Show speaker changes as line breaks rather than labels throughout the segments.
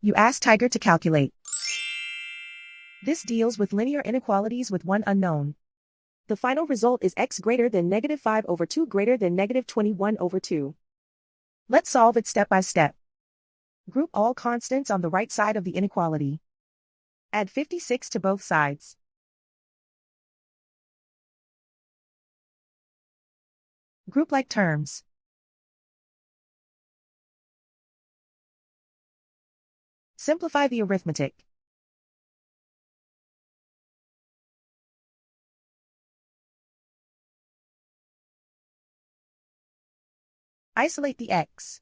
You ask Tiger to calculate. This deals with linear inequalities with one unknown. The final result is x greater than -5/2 greater than -21/2. Let's solve it step by step. Group all constants on the right side of the inequality. Add 56 to both sides. Group like terms. Simplify the arithmetic. Isolate the x.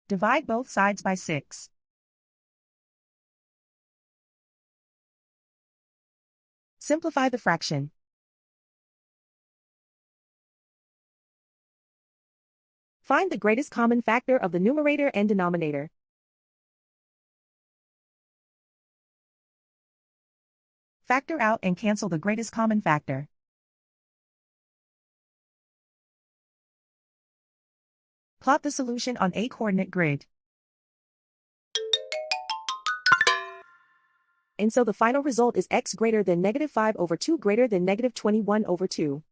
Divide both sides by 6. Simplify the fraction. Find the greatest common factor of the numerator and denominator. Factor out and cancel the greatest common factor. Plot the solution on a coordinate grid. And so the final result is x greater than -5/2 greater than -21/2.